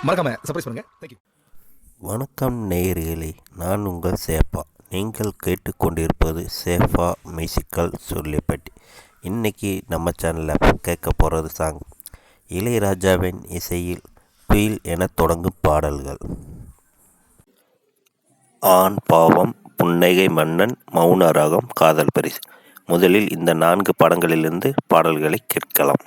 மறக்காம சர்ப்ரைஸ் பண்ணுங்க. தேங்க்யூ. வணக்கம் நேயர்களே, நான் உங்கள் சேஃபா. நீங்கள் கேட்டுக்கொண்டிருப்பது சேஃபா மியூசிக்கல் சொல்லிப்பட்டி. இன்றைக்கி நம்ம சேனலில் கேட்க போகிறது சாங் இளையராஜாவின் இசையில் குயில் என தொடங்கும் பாடல்கள். ஆண் பாவம், புன்னகை மன்னன், மௌன ராகம், காதல் பரிசு. முதலில் இந்த 4 படங்களிலிருந்து பாடல்களை கேட்கலாம்.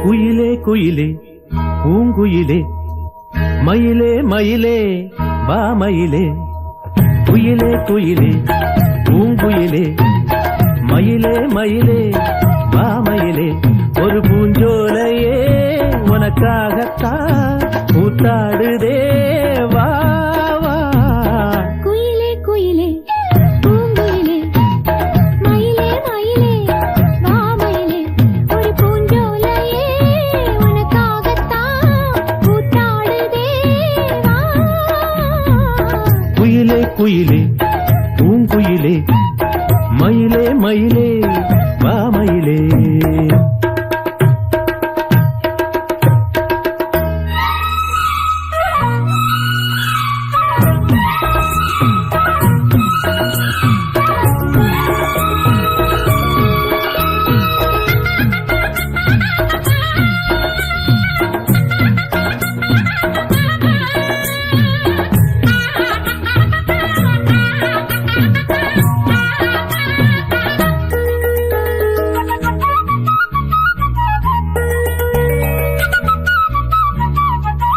குயிலே குயிலே பூங்குயிலே, மயிலே மயிலே வா மயிலே. குயிலே குயிலே பூங்குயிலே, மயிலே மயிலே வா மயிலே. ஒரு பூஞ்சோலையே உனக்காகத்தான் கூத்தாடுதே, வா வா. குயிலே குயிலே பூங்குயிலே, மயிலே மயிலே வா மயிலே. ஒரு பூஞ்சோலையே உனக்காகத்தான் கூத்தாடுதே, வா. குயிலே குயிலே பூங்குயிலே, மயிலே மயிலே வா மயிலே.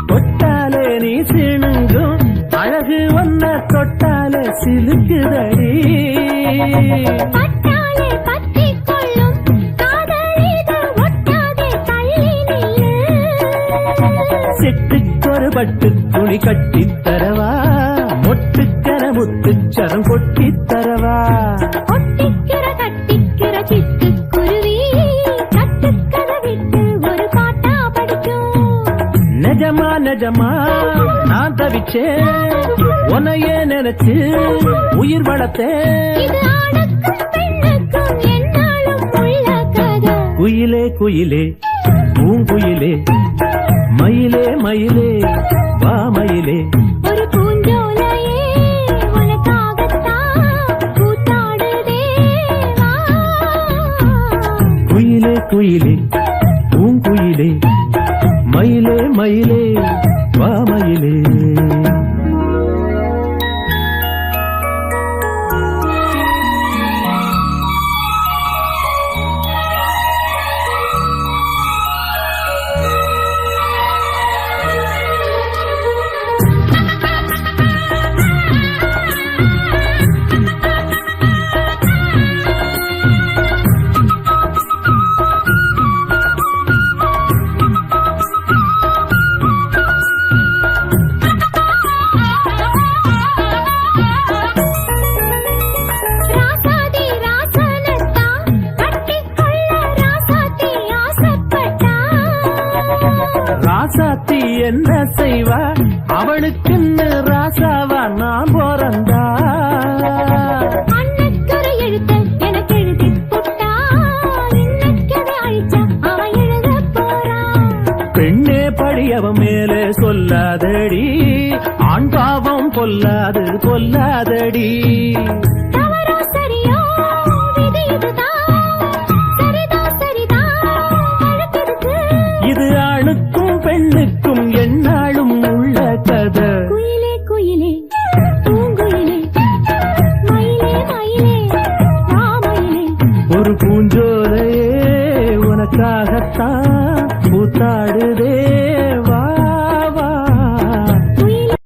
தொட்டாலே நீ சிணுங்கும் அழகு ஒன்ன தொட்டாலே சிலுக்குதடி. பட்டாலே பற்றிக் கொள்ளும் காதலிது ஒட்டாதே தள்ளி நில்லு. செட்டுக்கொரு பட்டு துணி கட்டித் தரவா, மொட்டுக்கர முத்துச்சரம் கொட்டித் தரவா. ஒட்டிக்கிற கட்டிக்கிற சிட்டுக்குருவி கட்டுக்கதை விட்டு ஒரு பாட்டா படிக்கும். நிஜமா நிஜமா நான் தவிச்சேன், உன்னையே நினைச்சு உயிர் வளர்த்தேன். இது ஆணுக்கும் பெண்ணுக்கும் என்னாலும் உள்ள கதை. குயிலே குயிலே பூங்குயிலே, மயிலே மயிலே வா மயிலே. ஒரு பூஞ்சோலையே உனக்காகத்தான் கூத்தாடுதே, வா. குயிலே குயிலே பூங்குயிலே, மயிலே மயிலே வா மயிலே. ராசாதி ராசனத்தான் கட்டிக்கொள்ள ராசாத்தி ஆசைப்பட்டா. ராசாத்தி என்ன செய்வா, அவளுக்குன்னு ராசாவா நான் பிறந்தா. அன்னைக்கொரு எழுத்து எனக்கு எழுதிப் போட்டா, இன்னைக்கதை அழிச்சா அவன் எழுதப் போறான். பெண்ணே படியவன் மேலே சொல்லாதடி, ஆண் பாவம் கொல்லாது கொல்லாதடி. தவறோ சரியோ விதி இதுதான், சரிதான் சரிதான் அழுத்ததுக்கு. இது ஆணுக்கும் பெண்ணுக்கும் எந்நாளும் உள்ள கதை. குயிலே குயிலே பூங்குயிலே, மயிலே மயிலே வா மயிலே. ஒரு பூஞ்சோலையே உனக்காகத்தான் கூத்தாடுதே, வா வா. குயிலே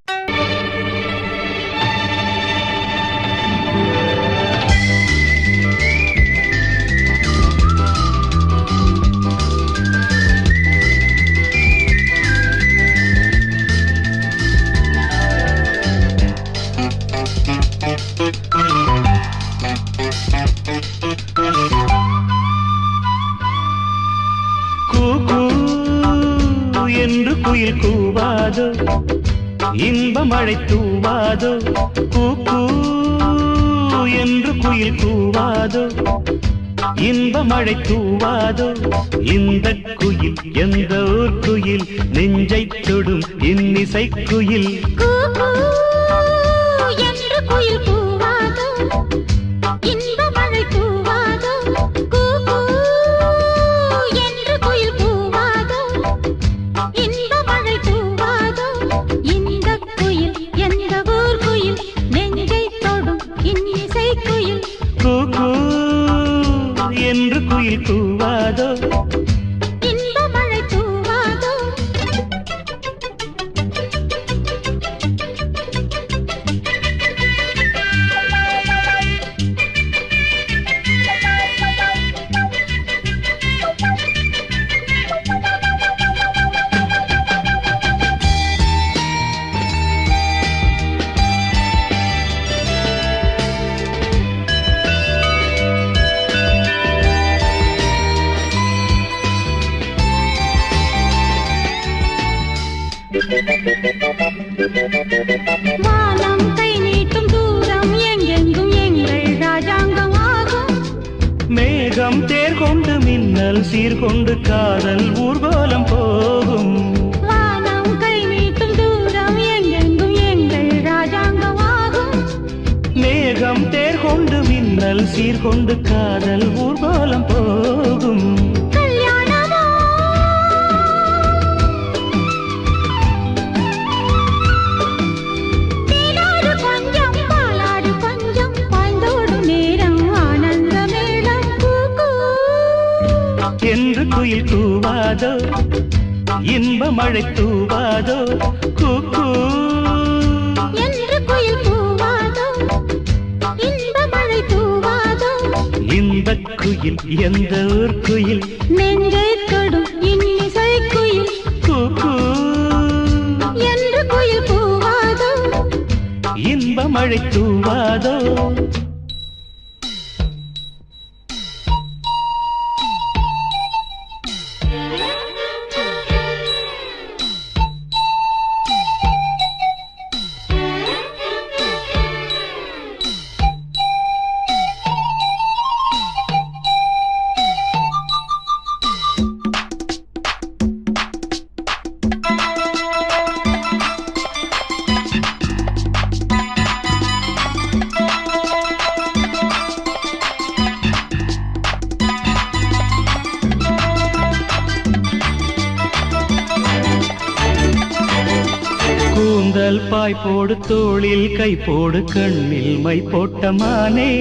குயில் கூவாதோ இன்ப மழை தூவாதோ கூ என்று குயில் கூவாதோ இன்ப மழை தூவாதோ இந்த குயில் எந்த ஊர் குயில் நெஞ்சை தொடும் இன்னிசை குயில் கூ என்று குயில் கூவாதோ இன்ப மழை தூவாதோ கூ என்று குயில் கூவாதோ இன்ப மழை தூவாதோ இந்த குயில் எந்த ஊர் குயில் நெஞ்சை தொடும் இன்னிசை குயில் கூ என்று குயில் கூவாதோ இன்ப மழை தூவாதோ வானம் கை நீட்டும் தூரம் எங்கெங்கும் எங்கள் ராஜாங்கமாகும் மேகம் தேர் கொண்டு மின்னல் சீர்கொண்டு காதல் ஊர்வலம் போகும் வானம் கை நீட்டும் தூரம் எங்கெங்கும் எங்கள் ராஜாங்கமாகும் மேகம் தேர் கொண்டு மின்னல் சீர்கொண்டு காதல் ஊர்வலம் போகும் கல்யாணமோ தேனாடு கொஞ்சம் பாலாடு கொஞ்சம் பாய்ந்தோடும் நேரம் ஆனந்த மேளம் கூ என்று குயில் கூவாதோ இன்ப மழை தூவாதோ கூ என்று குயில் கூவாதோ இன்ப மழை தூவாதோ இந்த குயில் எந்த ஊர் குயில் நெஞ்சை தொடும் இன்னிசை குயில் கூ என்று குயில் கூவாதோ இன்ப மழை தூவாதோ கூந்தல் பாய் போடு தோளில் கை போடு கண்ணில் மை போட்ட மானே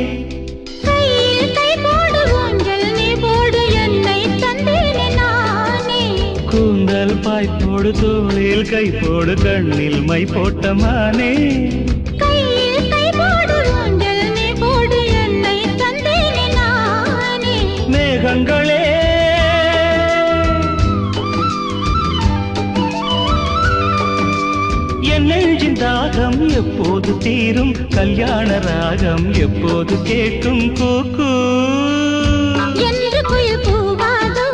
கையில் கை போடு ஊஞ்சல் நீ போடு என்னை தந்தேனே நானே கூந்தல் பாய் போடு தோளில் கை போடு கண்ணில் மை போட்ட மானே கையில் கை போடு ஊஞ்சல் நீ போடு என்னை தந்தேனே நானே மேகங்களே என் நெஞ்சின் தாகம் எப்போது தீரும் கல்யாண ராகம் எப்போது கேட்கும் கூ என்று குயில் கூவாதோ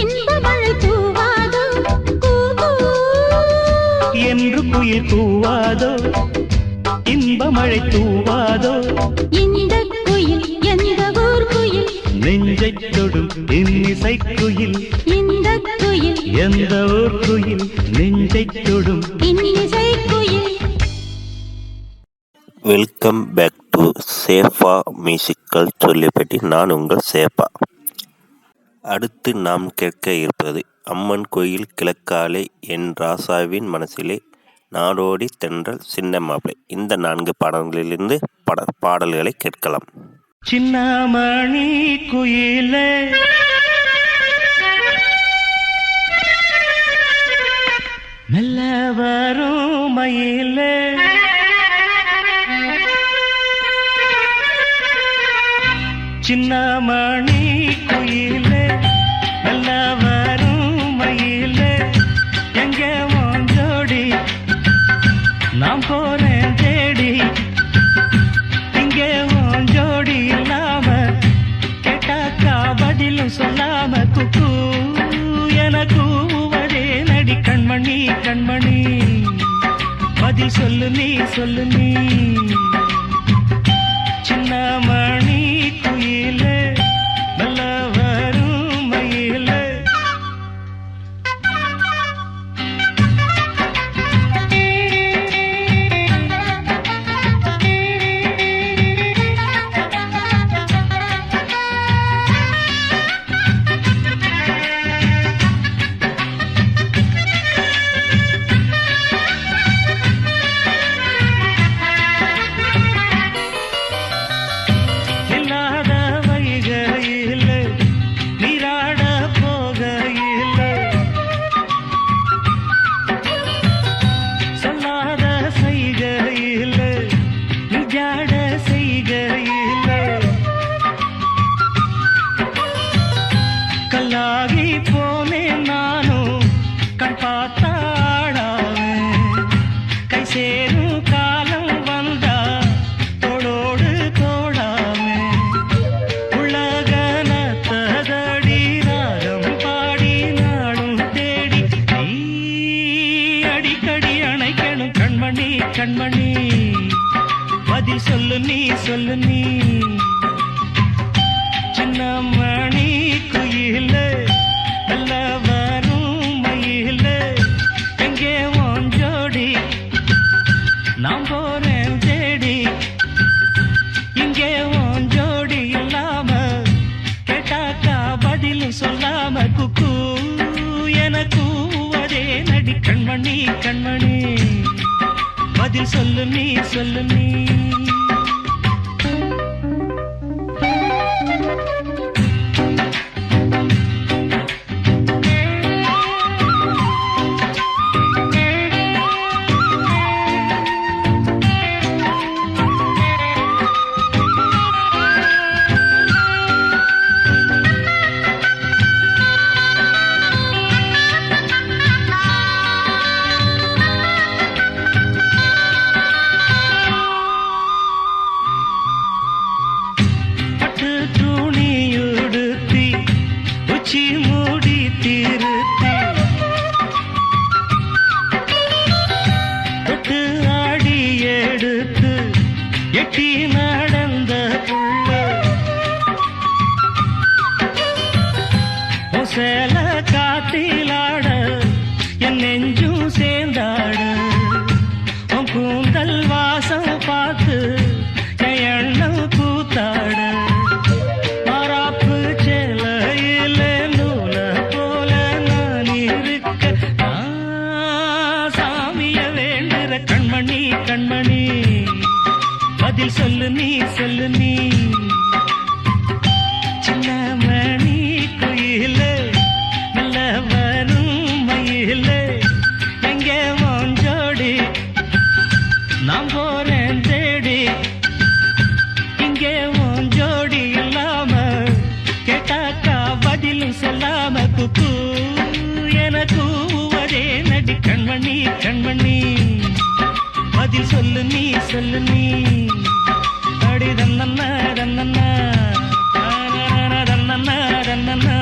இன்ப மழை தூவாதோ கூ என்று குயில் கூவாதோ இன்ப மழை தூவாதோ இந்த குயில் எந்த ஊர் குயில் நெஞ்சை தொடும் இன்னிசை குயில் இந்த குயில் எந்த ஊர் குயில் நெஞ்சை தொடும் இன்னிசை குயில் வெல்கம் பேக் டு சேஃபா மியூசிக்கல் சொல்லிப்பட்டி. நான் உங்கள் சேஃபா. அடுத்து நாம் கேட்க இருப்பது அம்மன் கோயில் கிழக்காலே, என் ராசாவின் மனசிலே, நாடோடி தென்றல், சின்ன மாப்பிளை. இந்த 4 பாடல்களிலிருந்து பாடல்களை கேட்கலாம். சின்னமணி குயிலே மெல்ல வரும் மயிலே சின்னமணி குயிலே மெல்ல வரும் மயிலே எங்கே உன் ஜோடி நான் போறேன் தேடி இங்கே உன் ஜோடி இல்லாம கேட்டாக்கா பதிலும் சொல்லாம குக்கு என கூவதே நடிக்கண் பதில் சொல்லு நீ சொல்லு நீ சின்ன மணி குயிலே நல்ல வரும் மயிலே கல்லாகி போனேன் நானும் கண் பார்த்தாடாவே கை சேரும் காலம் வந்தா தோளோடு தோடாமே உலகனத்ததடி ராகம் பாடி நாடும் தேடி நீ அடிக்கடி அணைக்கணும் கண்மணி கண்மணி பதில் சொல்லு நீ சொல்லு நீ சின்ன மணி குயிலே நல்ல வரும் மயிலே எங்கே உன் ஜோடி நான் போறேன் தேடி இங்கே உன் ஜோடி இல்லாம கேட்டாக்கா பதில் சொல்லாம குக்கு எனக்கு அதே நடி கண்மணி கண்மணி பதில் சொல்லு நீ சொல்லு நீ மூடி தீர்த்தி தொட்டு ஆடி எடுத்து எட்டி நடந்த புள்ள சேல காத்திலாட என் நெஞ்சும் சேர்ந்தாட உன் கூந்தல் வாசம் பார்த்து என் எண்ணம் கூத்தாட கண்மணி கண்மணி பதில் சொல்லு நீ சொல்லு நீ சின்ன மணி குயிலே நல்ல வரும் மயிலே எங்கே உன் ஜோடி நான் போறேன் தேடி இங்கே உன் ஜோடி இல்லாம கேட்டாக்கா பதிலும் சொல்லாம குக்கு எனக்கு அதே நடி கண்மணி கண்மணி பதில் சொல்லு நீ சொல்லு நீ அடி தன்னன்னா தன்னன்னா தன்னன்னா தன்னன்னா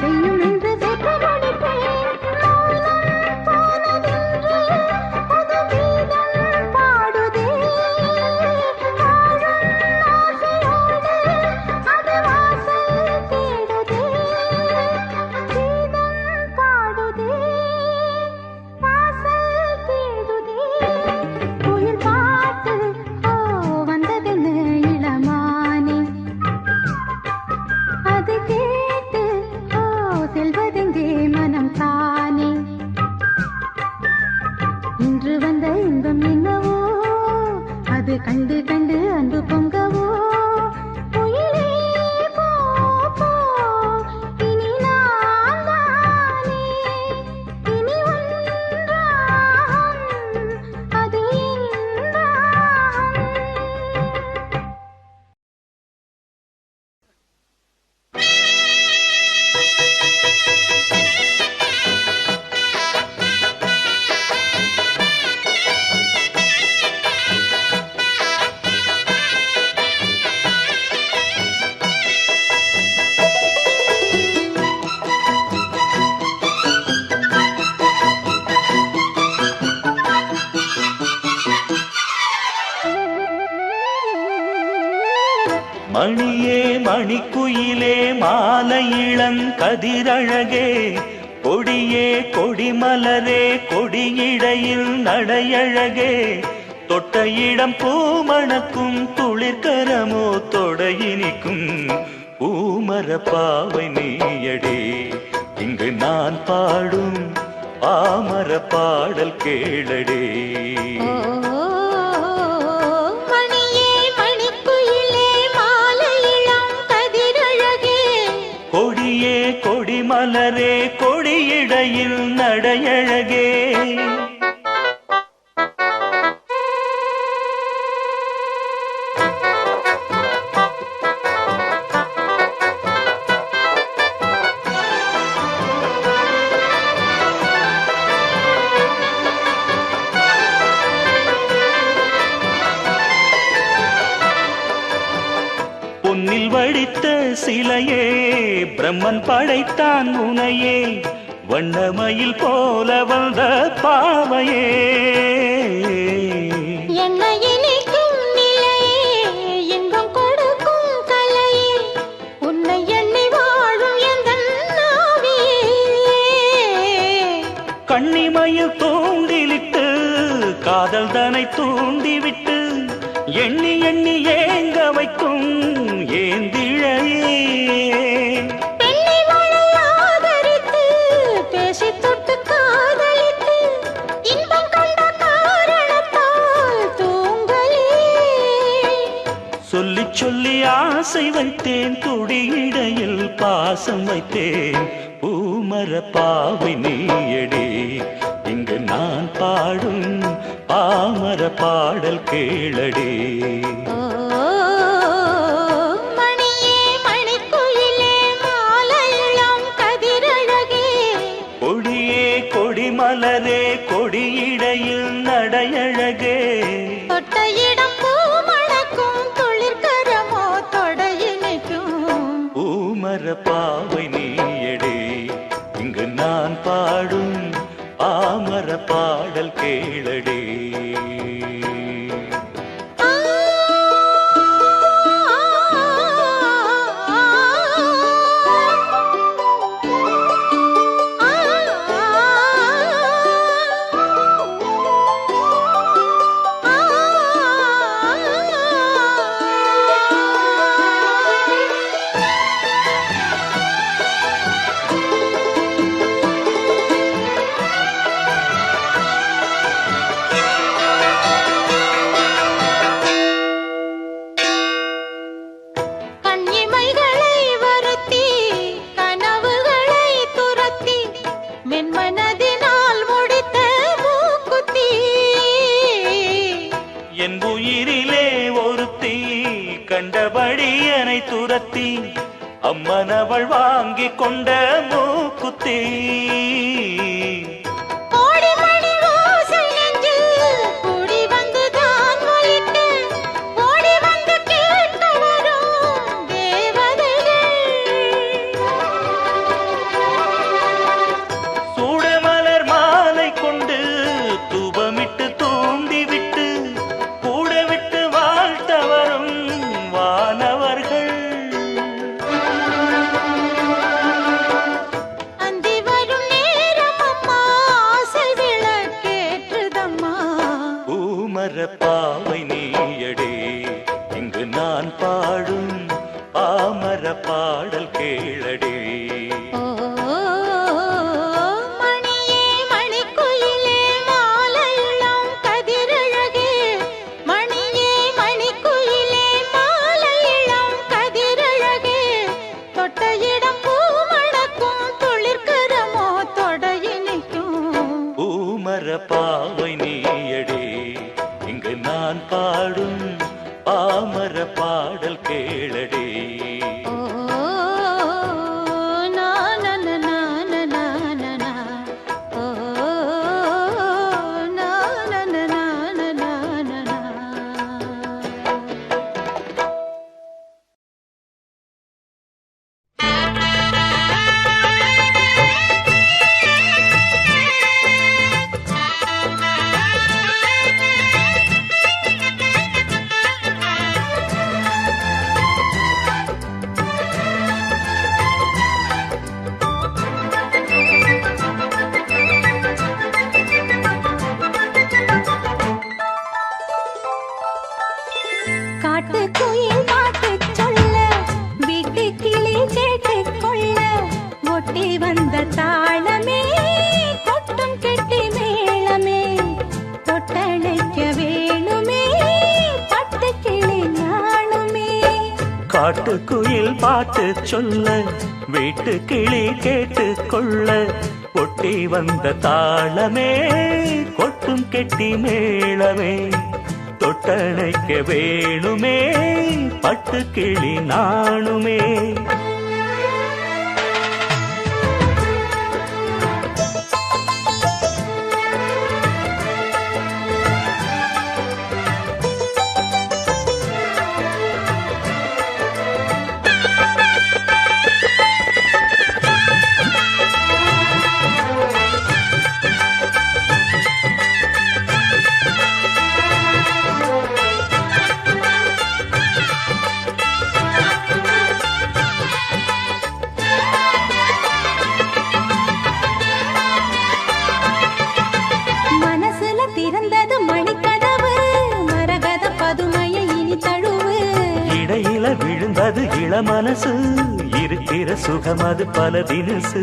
செய்யும் என்று சேர்த்து முடிப்பேன். மௌனம் போனதென்று புது கீதம் பாடுதே. வாழும் ஆசையோடு அது வாசல் தேடுதே. கீதம் பாடுதே, வாசல் தேடுதே. குயில் பாட்டு வந்ததென்ன இளமானே, அது கேட்டு செல்வதெங்கே மனம் தானே. இன்று வந்த இன்பம் என்னவோ, அது கண்டு கண்டு அன்பு பொங்கவோ. உயிரே போ போ, இனி நான் தானே, இனி ஒன்றாகும் அது என்றாகும். மணியே மணிக்குயிலே மாலை இளங்கதிரழகே, கொடியே கொடிமலரே கொடியிடையில் நடையழகே, தொட்ட இடம் பூமணக்கும் துளிர்கரமோ தொடையினிக்கும் பூமர பாவை நீயடே. இங்கு நான் பாடும் பாமர பாடல் கேளடே. மணியே மணிக்குயிலே மாலை இளங்கதிரழகே, கொடியே கொடிமலரே கொடியிடையில் நடையழகே. பொன்னில் வடித்த சிலையே பிரம்மன் படைத்தான் உனையே, வண்ணமயில் போல வந்த பாவையே. என்னை இனிக்கும் நிலையே, எங்கும் கொடுக்கும் கலையே, உன்னை எண்ணி வாழும் எந்தன் நாவியே. கண்ணிமையில் தூண்டிலிட்டு காதல் தனை தூண்டிவிட்டு எண்ணி எண்ணி ஏங்க வைக்கும் ஏந்திழையே. பெண்ணை மழை ஆதரித்து பேசி தொட்டு காதலித்து இன்பம் கண்ட காரணத்தால் தூங்கலே. சொல்லி சொல்லி ஆசை வைத்தேன், துடியிடையில் பாசம் வைத்தேன், பூமர பாவை நீயடே. இங்கு நான் பாடும் பாமர பாடல் கேளடே. மணியே மணிக்குயிலே மாலை இளங்கதிரழகே, கொடியே கொடிமலரே கொடியிடையில் நடையழகே. தொட்ட இடம் பூ மணக்கும் துளிர்கரமோ தொடையினைக்கும் பூமர பாவை நீயடே. இங்கு நான் பாடும் பாமர பாடல் கேளடே. கண்டபடி என்னை துரத்தி அம்மனவள் வாங்கி கொண்ட மூக்குத்தி ஒட்டி வந்த தாளமே கொட்டும் கெட்டி மேளமே தொட்டணைக்க வேணுமே பட்டு கிளி நாணுமே. காட்டுக்குயில் பாட்டு சொல்ல வீட்டு கிளி கேட்டு கொள்ள ஒட்டி வந்த தாளமே கொட்டும் கெட்டி மேளமே தொட்டணைக்க வேணுமே பட்டு கிளி நாணுமே. விழுந்தது இளமனசு இருக்கிற சுகம் அது பல தினசு.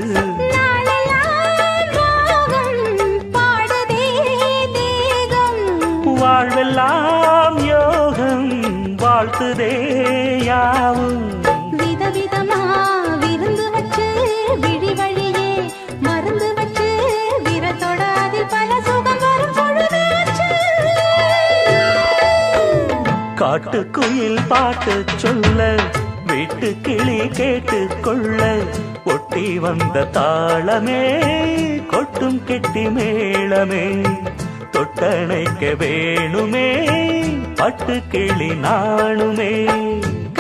வாழ்வெல்லாம் யோகம் வாழ்த்துதே யாவும். விதவிதமா விருந்து வச்சு விழி வழியே மருந்து வச்சு விரத்தோட அதில் பல சுகம் வரும் பொழுதாச்சு. காட்டுக்குயில் பாட்டு சொல்ல வீட்டு கிளி கேட்டு கொள்ள ஒட்டி வந்த தாளமே கொட்டும் கெட்டி மேளமே தொட்டணைக்க வேணுமே பட்டு கிளி நாணுமே.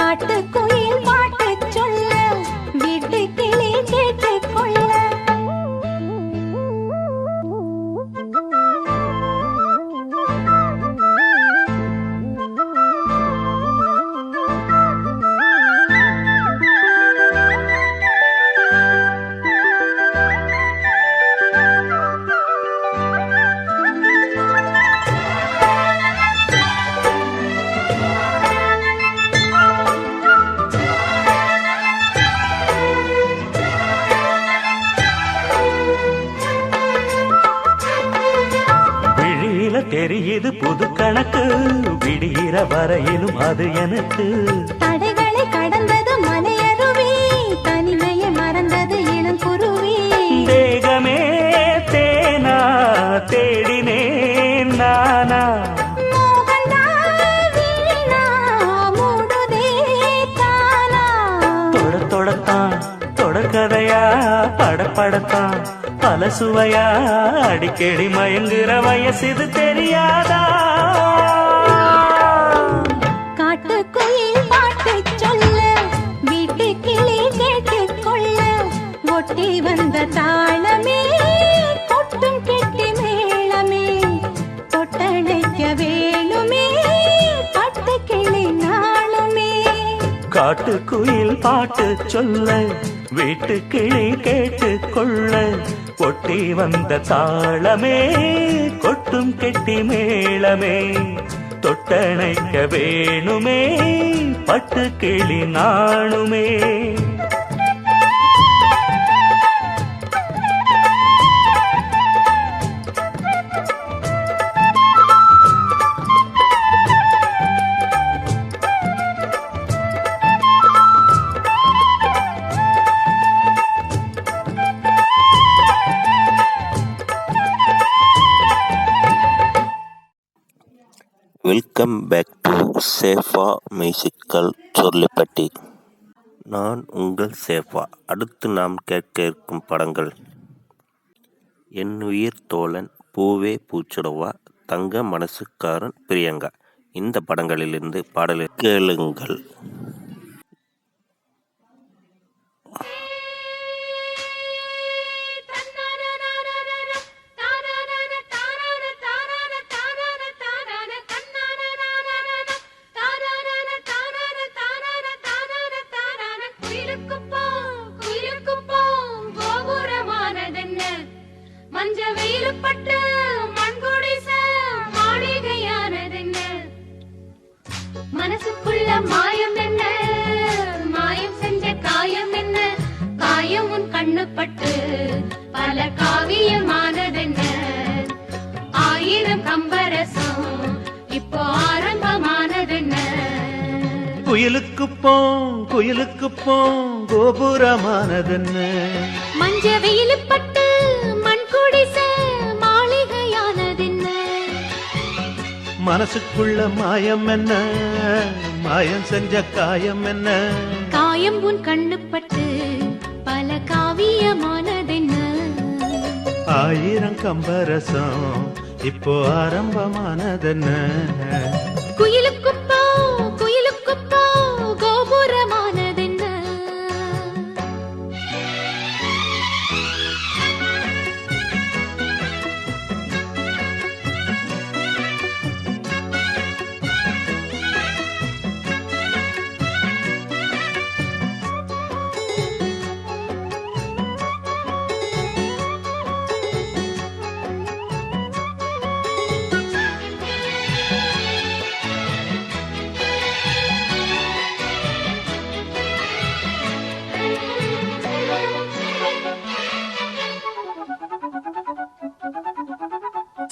காட்டுக்குயில் பாட்டு சொல்ல வீட்டு கிளி கேட்டு கொள்ள தெரியுது புது கணக்கு விடுகிற வரையிலும் அது எனக்கு. தடைகளை கடந்தது மலையருவி தனிமையை மறந்தது இளங்குருவி. தேகமே தேனா தேடினேன் நானா தொடத்தான் தொடர்கதையா படப்படத்தான் பல சுவையா அடிக்கடி மயங்குற வயசு தெரியாதா. காட்டுக்குயில் பாட்டு சொல்ல வீட்டு கிளி கேட்டு கொள்ள ஒட்டி வந்த தாளமே கொட்டும் கெட்டி மேளமே தொட்டணைக்க வேணுமே பட்டு கிளி நாளுமே. காட்டுக்குயில் பாட்டு சொல்ல வீட்டு கிளி கேட்டு கொள்ள ஒட்டி வந்த தாளமே கொட்டும் கெட்டி மேளமே தொட்டணைக்க வேணுமே பட்டு கிளி நாணுமே. வெல்கம் பேக் டு சேஃபா மியூசிக்கல் சொர்லிப்பட்டி. நான் உங்கள் சேஃபா. அடுத்து நாம் கேட்க இருக்கும் படங்கள் என் உயிர் தோழன், பூவே பூச்சுடவா, தங்க மனசுக்காரன், பிரியங்கா. இந்த படங்களிலிருந்து பாடலை கேளுங்கள். மனசுக்குள்ள மாயம் என்ன கண்ணுப்பட்டு பல காவியமானதென்ன ஆயிரம் கம்பரசம் இப்போ ஆரம்பமானதென்ன குயிலுக்கு போம் கோபுரமானதென்ன மஞ்ச வெயில் பட்டு மண் குடிச மாளிகையானதென்ன மனசுக்குள்ள மாயம் என்ன மாயம் செஞ்ச காயம் என்ன காயம் உன் கண்ணுப்பட்டு பல காவியமானதென்ன ஆயிரம் கம்பரசம் இப்போ ஆரம்பமானதென்ன குயிலுக்கு போ கோபுரமானதென்ன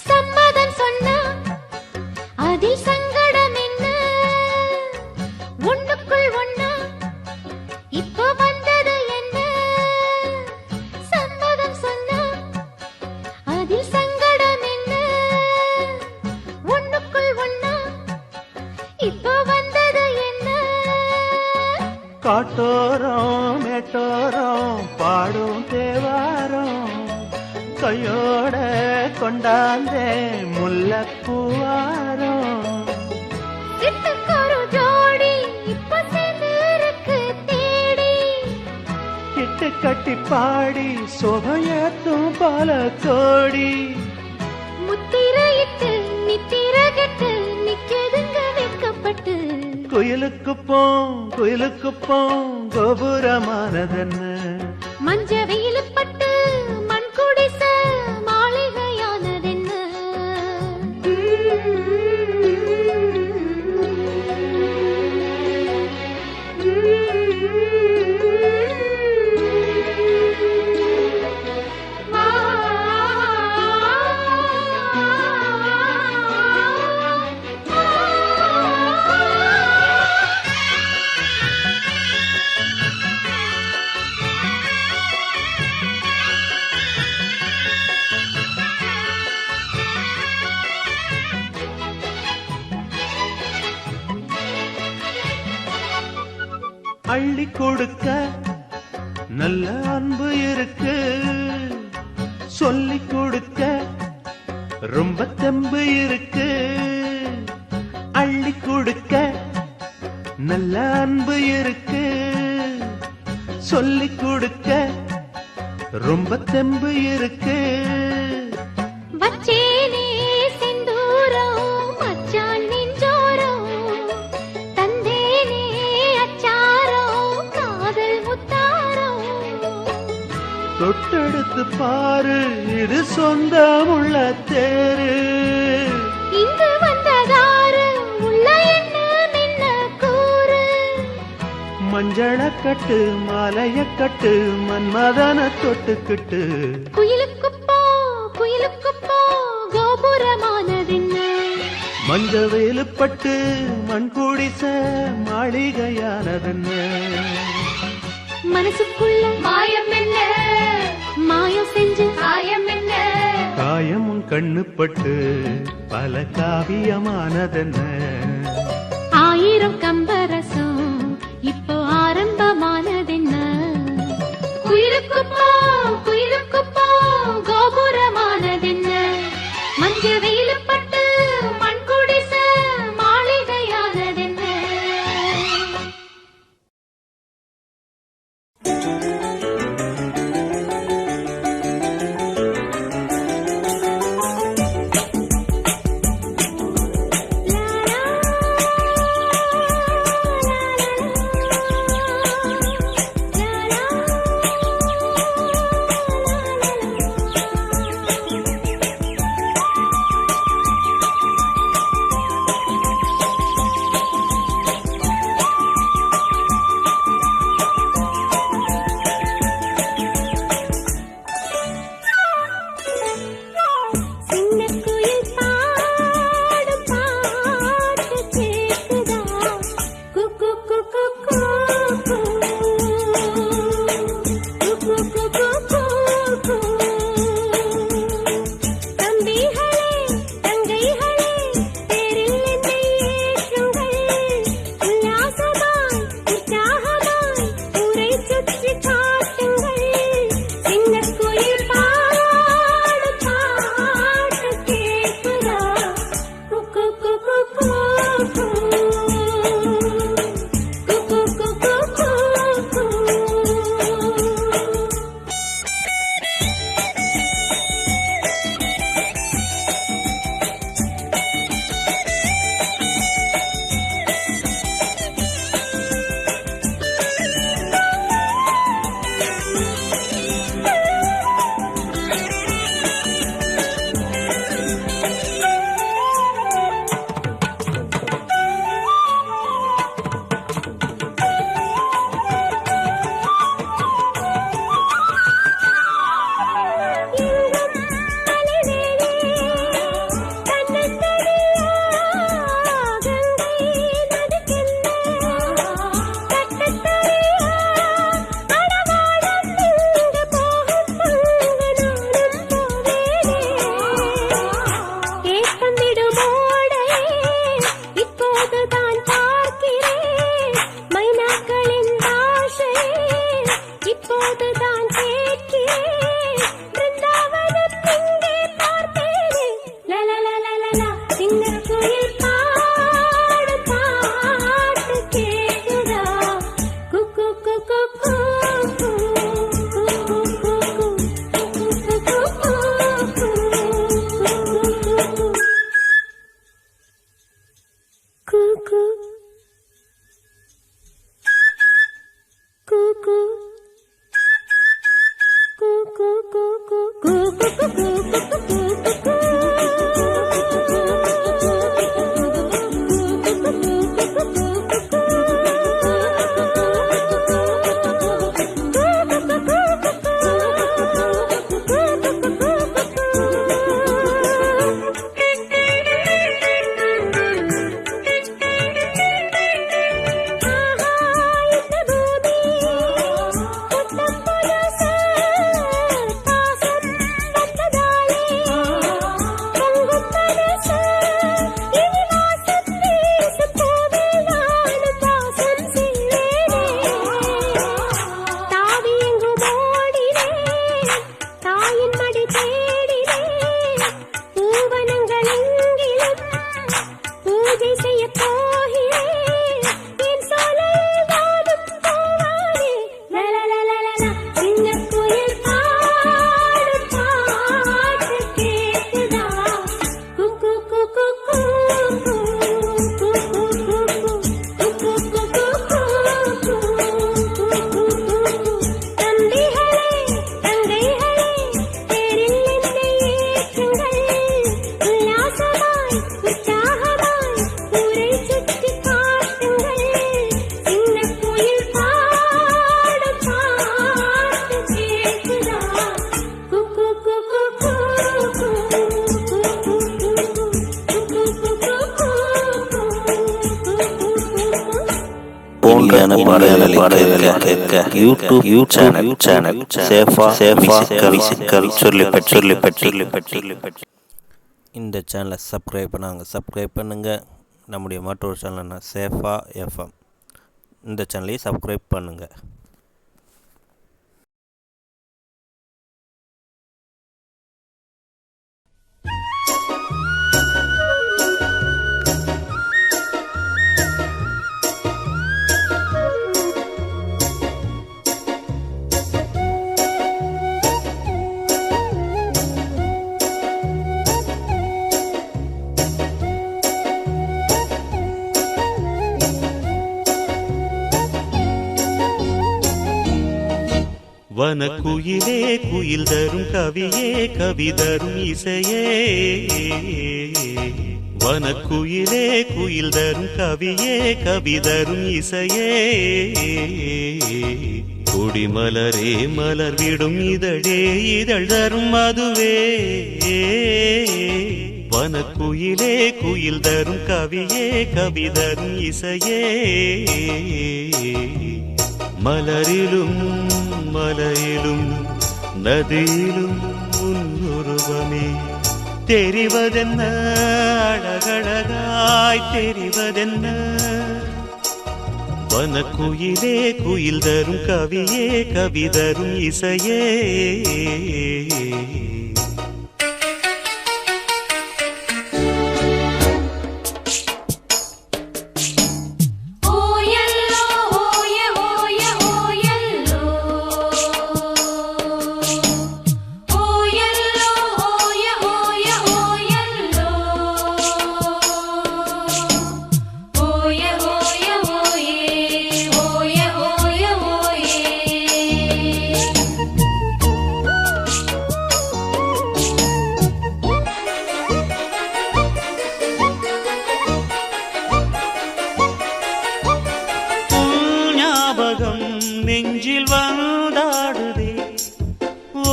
சம்மதம் சொன்னா அதில் சங்கடம் என்ன ஒண்ணுக்குள் ஒண்ணா இப்போ வந்தது என்ன சம்மதம் சொன்னா அதில் சங்கடம் என்ன ஒண்ணுக்குள் ஒண்ணா இப்போ வந்தது என்ன காட்டோரம் மேட்டோரம் பாடும் தேவாரம் கையோட கொண்டாந்தே முல்லப்பூவாரம் சிட்டுக்கொரு ஜோடி இப்ப சேர்ந்திருக்கு தேடி கிட்டு கட்டி பாடி சோபையத்தும் பல கோடி முத்திரையிட்டு நித்திரகிட்டு நிக்கதுங்க வைக்கப்பட்டு குயிலுக்கு போம் கோபுரமானதென்ன மஞ்ச வெயில் பட்டு மண் குடிச மாளிகையானதென்ன அள்ளி கொடுக்க நல்ல அன்பு இருக்கு சொல்லி கொடுக்க ரொம்ப தெம்பு இருக்கு அள்ளி கொடுக்க நல்ல அன்பு இருக்கு சொல்லி கொடுக்க ரொம்ப தெம்பு இருக்கு வச்சேனே செந்தூரம் மச்சான் நெஞ்சோரம் தந்தேனே அச்சாரம் காதல் முத்தாரம் தொட்டெடுத்து பாரு இது சொந்தமுள்ள தேரு இங்கு வந்ததாரு உள்ள என்ன மின்ன கூறு மஞ்சள கட்டு மாலைய கட்டு மன்மதன தொட்டுக்கிட்டு குயிலுக்கு போ கோபுரமானதென்ன மஞ்ச வேலுப்பட்டு மண் குடிச மாளிகையானதென்ன மனசுக்குள்ள மாயம் என்ன மாயம் செஞ்சு காயம் என்ன காயம் உன் கண்ணுப்பட்டு பல காவியமானதென்ன ஆயிரம் கம்பரசம் இப்போ ஆரம்பமானதென்ன குயிலுக்கு போ கோபுரமானதென்ன மஞ்ச வெயில் பட்டு மண் குடிச மாளிகையானதென்ன பாடல்களை கேட்க யூடியூப் சேனல் சேஃபா மியூசிக்கல் சொல்லிப்பட்டி. இந்த சேனலை சப்ஸ்கிரைப் பண்ணுங்கள். நம்முடைய மற்றொரு சேனல்னா சேஃபா எஃப்எம். இந்த சேனலையும் சப்ஸ்கிரைப் பண்ணுங்கள். வனக்குயிலே குயில் தரும் கவியே கவி தரும் இசையே. வனக்குயிலே குயில் தரும் கவியே கவி தரும் இசையே. கொடிமலரே மலர் விடும் இதழே இதழ் தரும் மதுவே. வனக்குயிலே குயில் தரும் கவியே கவி தரும் இசையே. மலரிலும் மலையிலும் நதியிலும் உன்னுருவமே தெரிவதென்ன, அழகழகாய் தெரிவதென்ன. வனக்குயிலே குயில் தரும் கவியே கவி தரும் இசையே. நெஞ்சில் வந்தாடுதே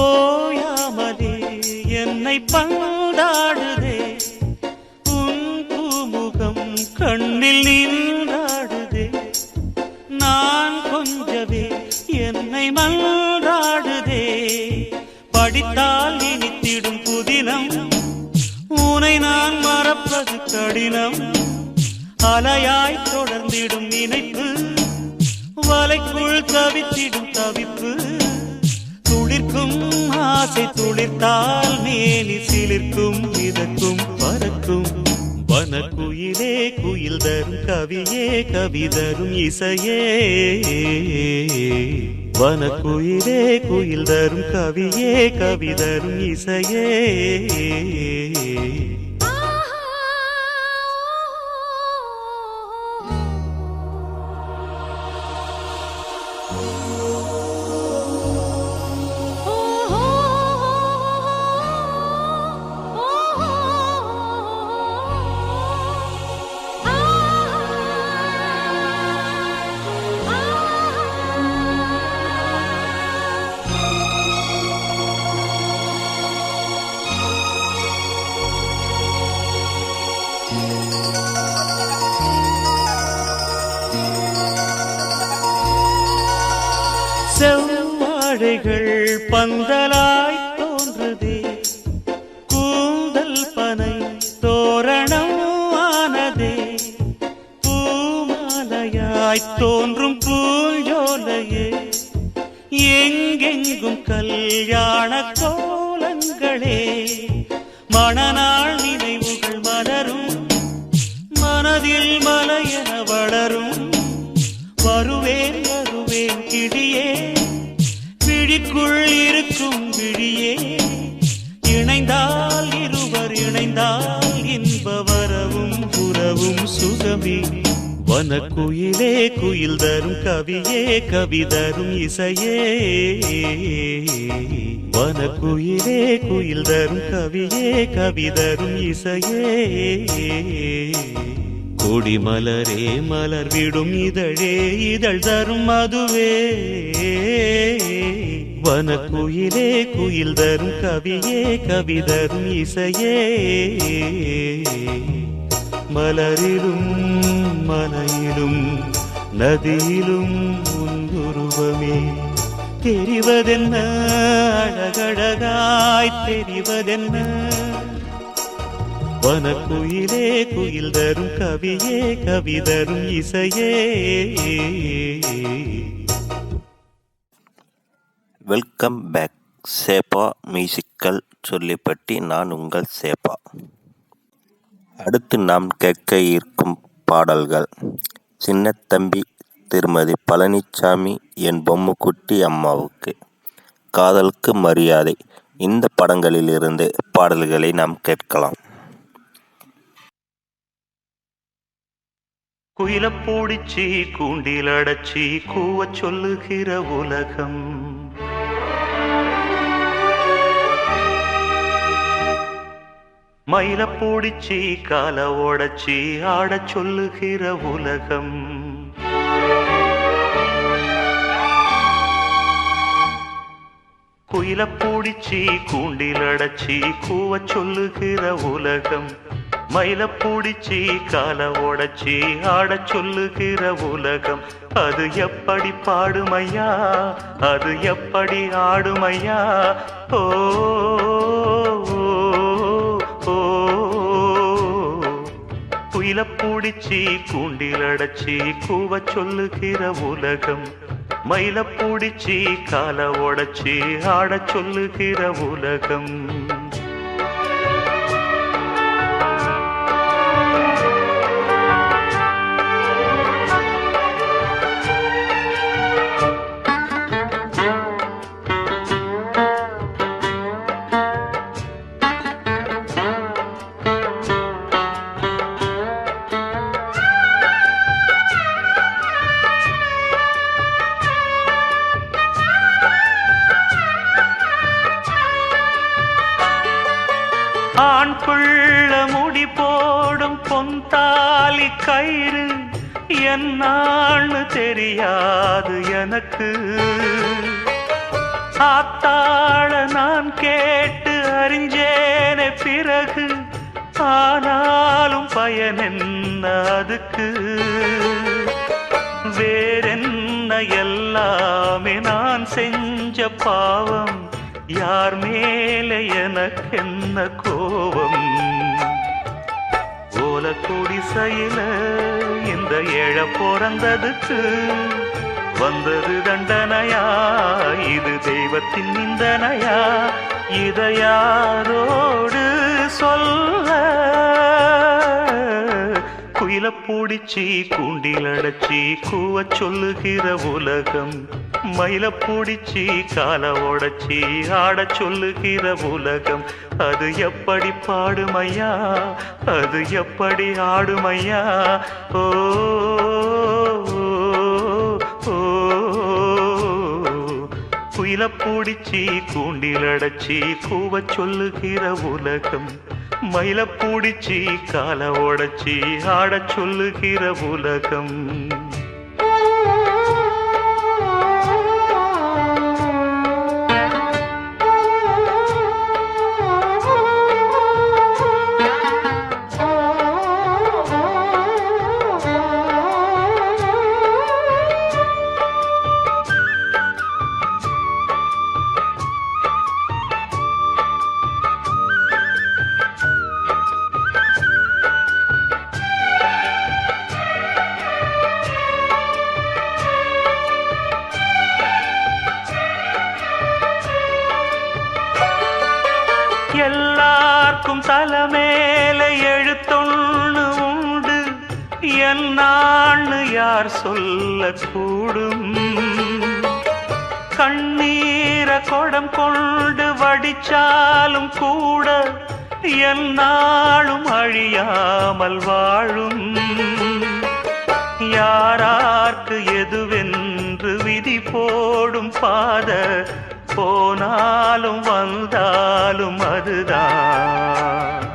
ஓயாமலே என்னை பந்தாடுதே. உன் பூமுகம் கண்ணில் நின்றாடுதே. நான் கொஞ்சவே என்னை மன்றாடுதே. படித்தால் இனித்திடும் புதினம், உனை நான் மறப்பது கடினம். அலையாய் தொடர்ந்திடும் நினைப்பு, வலைக்குள் தவித்திடும் தவிப்பு. துளிர்க்கும் ஆசை துளிர்த்தால் மேனி சிலிர்க்கும் மிதக்கும் பறக்கும். வனக்குயிலே குயில் தரும் கவியே கவி தரும் இசையே. வனக்குயிலே குயில் தரும் கவியே கவி தரும் இசையே. செவ்வாழைகள் பந்தலாய் தோன்றுதே. கூந்தல் பனை தோரணம் ஆனதே. பூமாலையாய் தோன்றும் பூஞ்சோலையே. எங்கெங்கும் கல்யாண கோலங்களே. மணநாள் நினைவுகள் மலரும், மனதில் மலையென வளரும். வருவேன் வருவேன் கிடியே, விழிக்குள் இருக்கும் விழியே. இணைந்தால் இருவர் இணைந்தால் இன்ப வரவும் புறவும் சுகமே. வனக்குயிலே குயில் தரும் கவியே கவி தரும் இசையே. வனக்குயிலே குயில் தரும் கவியே கவி தரும் இசையே. கொடிமலரே மலர் விடும் இதழே இதழ் தரும் மதுவே. வனக்குயிலே குயில் தரும் கவியே கவி தரும் இசையே. மலரிலும் மலையிலும் நதியிலும் உருவமே தெரிவதென்ன, அழகழகாய் தெரிவதென்ன. வனக்குயிலே குயில் தரும் கவியே, கவி தரும் இசையே. Welcome back. சேப்பா மியூசிக்கல் சொல்லிப்பட்டி. நான் உங்கள் சேப்பா. அடுத்து நாம் கேட்க இருக்கும் பாடல்கள்: சின்னத்தம்பி, திருமதி பழனிசாமி, என் பொம்முக்குட்டி அம்மாவுக்கு, காதலுக்கு மரியாதை. இந்த படங்களிலிருந்து பாடல்களை நாம் கேட்கலாம். குயிலப் பூடிச்சி கூண்டில் அடைச்சி கூவச் சொல்லுகிற உலகம், மயில பூடிச்சி கால ஓடச்சி ஆடச் சொல்லுகிற உலகம். குயில பூடிச்சி கூண்டில் அடைச்சி கூவச் சொல்லுகிற உலகம், மயில பூடிச்சி கால ஓடச்சி ஆடச் சொல்லுகிற உலகம். அது எப்படி பாடுமையா, அது எப்படி ஆடுமையா. ஓ குயில பூடிச்சி கூண்டில் அடைச்சி கூவச் சொல்லுகிற உலகம், மயில பூடிச்சி கால ஓடச்சி ஆடச் சொல்லுகிற உலகம். ஆண் புள்ள முடி போடும் பொன்தாலி கயிறு என்னான்னு தெரியாது எனக்கு. ஆத்தாள நான் கேட்டு அறிஞ்சேனே பிறகு, ஆனாலும் பயன் என்ன அதுக்கு. வேறென்ன எல்லாமே நான் செஞ்ச பாவம், யார் மேலே எனக்கென்ன கோபம். ஓலக்கூடி செயல இந்த ஏழ பிறந்ததுக்கு வந்தது தண்டனையா, இது தெய்வத்தின் நிந்தனையா. இதை யாரோடு சொல்ல. குயில பூடிச்சி கூண்டில் அடைச்சி கூவச் சொல்லுகிற உலகம், மயில பூடிச்சி கால ஓடச்சி ஆடச் சொல்லுகிற உலகம். அது எப்படி பாடுமையா, அது எப்படி ஆடுமையா. ஓ குயில பூடிச்சி கூண்டில் அடைச்சி கூவச் சொல்லுகிற உலகம், மயில பூடிச்சி கால ஓடச்சி ஆடச் சொல்லுகிற உலகம். எல்லாருக்கும் தலைமேல எழுத்தொன்னு உண்டு, என்னான்னு யார் சொல்லக்கூடும். கண்ணீர கொடம் கொண்டு வடிச்சாலும் கூட என்னாலும் அழியாமல் வாழும். யாரார்க்கு எதுவென்று விதி போடும் பாத, போனாலும் வந்தாலும் அதுதான்.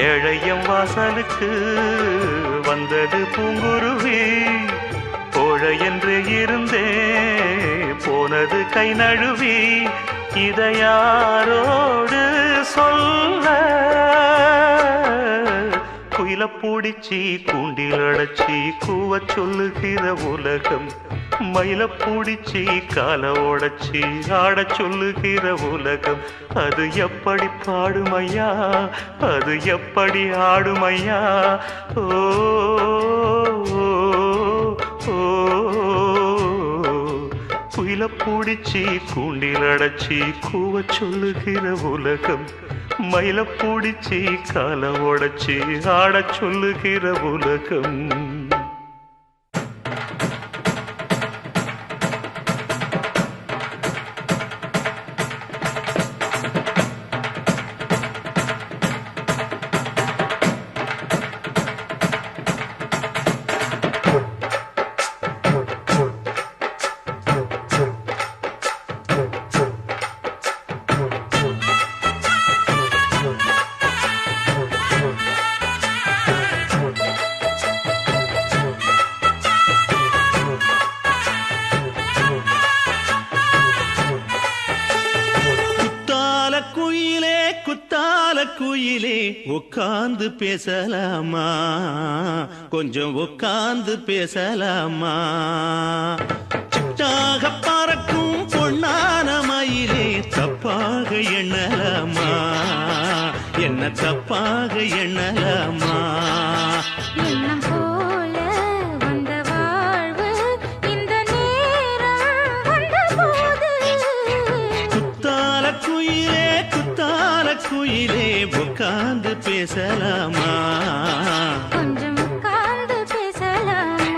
ஏழையம் வாசலுக்கு வந்தது பூங்குருவி, கோழை என்று இருந்தே போனது கை நழுவி. இதை யாரோடு சொல்ல. குயில பூடிச்சி கூண்டில் அடைச்சி கூவ சொல்லுகிற உலகம், மயில பூடிச்சி கால உடைச்சி ஆட சொல்லுகிற உலகம். அது எப்படி பாடுமையா, அது எப்படி ஆடுமையா? ஓ குயில பூடிச்சி கூண்டில் அடைச்சி கூவ சொல்லுகிற உலகம், மயில பூடிச்சி கால உடைச்சி ஆட சொல்லுகிற உலகம். குயிலே உட்கார்ந்து பேசலாமா, கொஞ்சம் உட்கார்ந்து பேசலாமா? சிட்டாக பறக்கும் பொன்னான மயிலே தப்பாக எண்ணலாமா, என்ன தப்பாக எண்ணலாமா? எண்ணம் போல வந்த வாழ்வு இந்த நேரம் வந்தபோது, குத்தால குயிலே குத்தால குயிலே உட்கார்ந்து பேசலாமா, கொஞ்சம் உட்கார்ந்து பேசலாமா?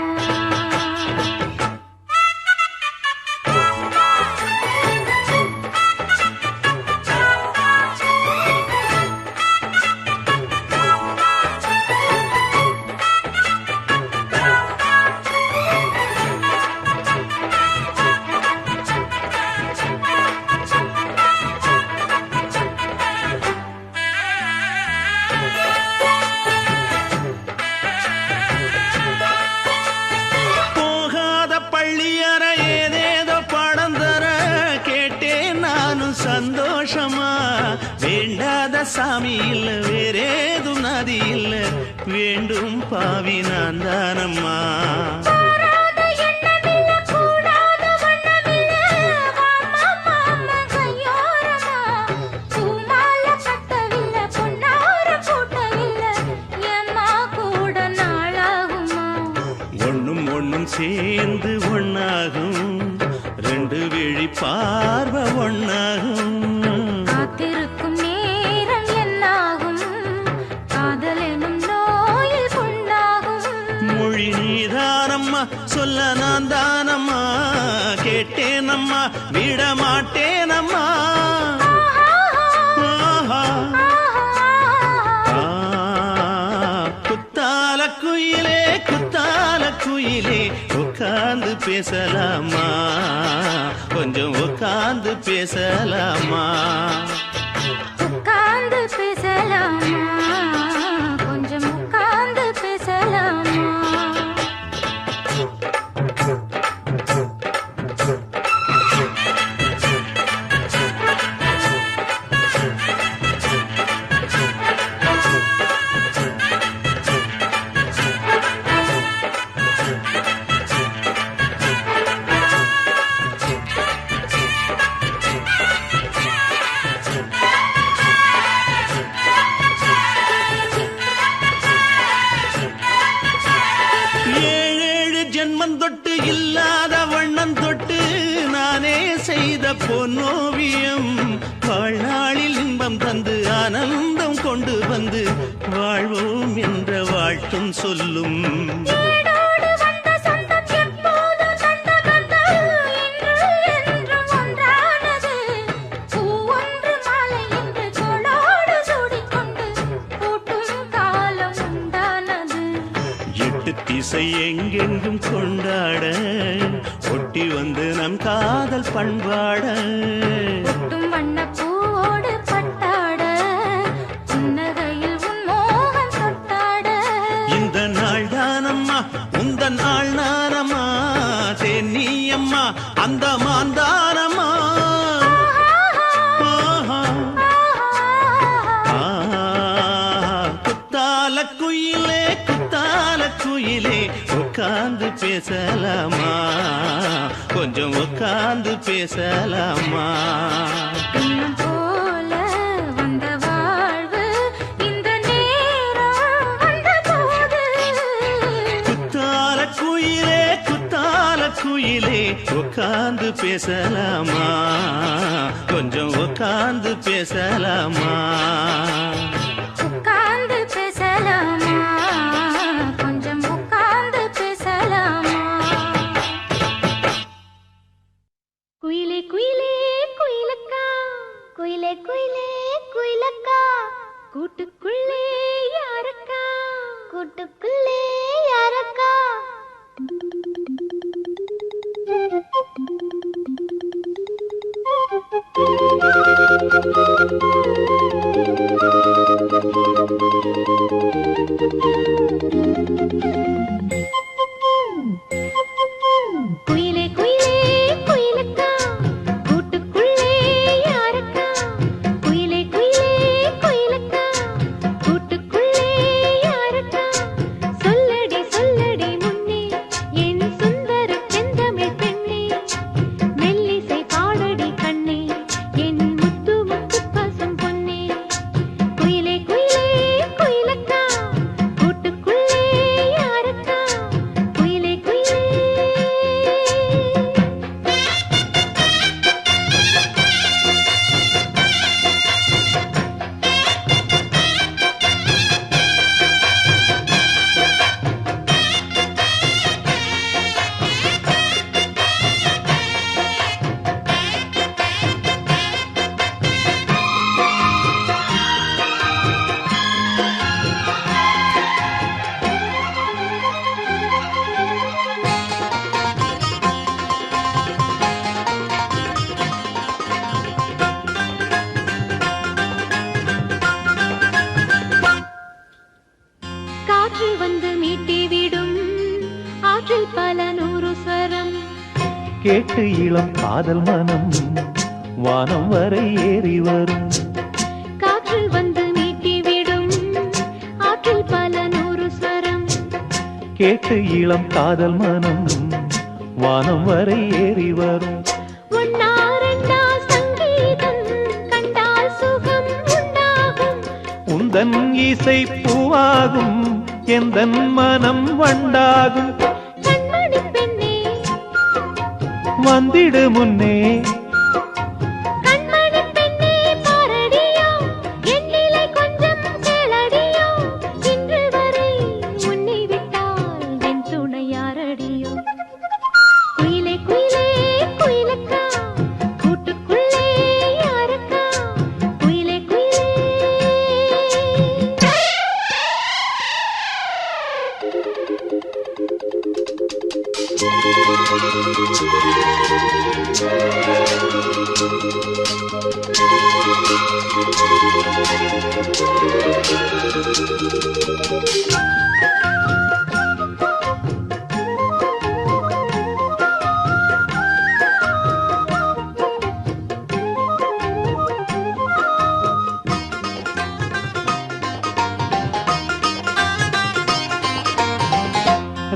சந்தோஷமா வேண்டாத சாமி இல்ல, வேறேதும் நதி இல்ல, வேண்டும் பாவி நான் தானம்மா. ஒண்ணும் ஒண்ணும் சேர்ந்து ஒண்ணாகும், ரெண்டு விழி பார்வை ஒண்ணாகும். காத்திருக்கும் நேரம் என்னாகும், காதல் எனும் நோயில் கொண்டாகும். மொழி நீதானம்மா, சொல்ல நான் தானம்மா, கேட்டேனம்மா விட மாட்டேனம்மா. குத்தால குயிலே குத்தால குயிலே உட்கார்ந்து பேசலாமா, கொஞ்சம் உட்கார்ந்து பேசலாமா? உட்கார்ந்து பேசலாமா, கொஞ்சம் உட்கார்ந்து பேசலாமா? ஜென்மம் தொட்டு இல்லாத வண்ணம் தொட்டு நானே செய்த பொன்னோவியம், வாழ்நாளில் இன்பம் தந்து ஆனந்தம் கொண்டு வந்து வாழ்வோம் என்ற வாழ்த்தும் சொல்லும். திசை எங்கெங்கும் கொண்டாட ஒட்டி வந்து நம் காதல் பண்பாட, வண்ணப்பூவோடு பட்டாட புன்னகையில் உன் மோகம் தொட்டாட. இந்த நாள் தானம்மா உந்த நாள் நானம்மா, தேனி அம்மா அந்த மாந்தானம்மா. குத்தால குயிலே உட்கார்ந்து பேசலாமா, கொஞ்சம் உட்கார்ந்து பேசலாமா. இன்னும் போல வந்த வாழ்வு இந்த நேரம் வந்தபோது, குத்தால குயிலே குத்தால குயிலே உட்கார்ந்து பேசலாமா, கொஞ்சம் உட்கார்ந்து பேசலாமா. உட்கார்ந்து பேசலாமா, கொஞ்சம் உட்கார்ந்து பேசலாமா. குயிலே குயிலே குயிலக்கா, குயிலே குயிலே குயிலக்கா, கூட்டுக்குள்ளே யாரக்கா, கூட்டுக்குள்ளே யாரக்கா. குயிலே குயிலே குயிலக்கா, கூட்டுக்குள்ளே யாரக்கா, குயிலே குயிலே குயிலக்கா, கூட்டுக்குள்ளே யாரக்கா. சொல்லடி சொல்லடி முன்னே என் சுந்தர செந்தமிழ் பெண்ணே, மெல்லிசை பாடடி கண்ணே என் முத்து முத்து பசும் பொன்னே. குயிலே குயிலே குயிலக்கா, கூட்டுக்குள்ளே யாரக்கா, குயிலே குயிலே. காற்று வந்து மீட்டி விடும் ஆற்றில் பல நூறு ஸ்வரம், கேட்டு இளம் காதல் மனம் வானம் வரை ஏறி வரும். காற்று வந்து மீட்டி விடும் ஆற்றில் பல நூறு ஸ்வரம், கேட்டு இளம் காதல் மனம் வானம் வரை ஏறி வரும். ஒன்னா ரெண்டா சங்கீதம் கண்டால் சுகம் உண்டாகும், உந்தன் இசை பூவாகும் எந்தன் மனம் வண்டாகும். கண்மணி பெண்ணே வந்திடு முன்னே கண்மணி பெண்ணே பாரடியோ, என் நிலை கொஞ்சம் கேளடியோ, இன்று வரை உன்னை விட்டால் என் துணை யாரடியோ. குயிலே குயிலே குயிலக்கா, கூட்டுக்குள்ளே யாரக்கா, குயிலே குயிலே.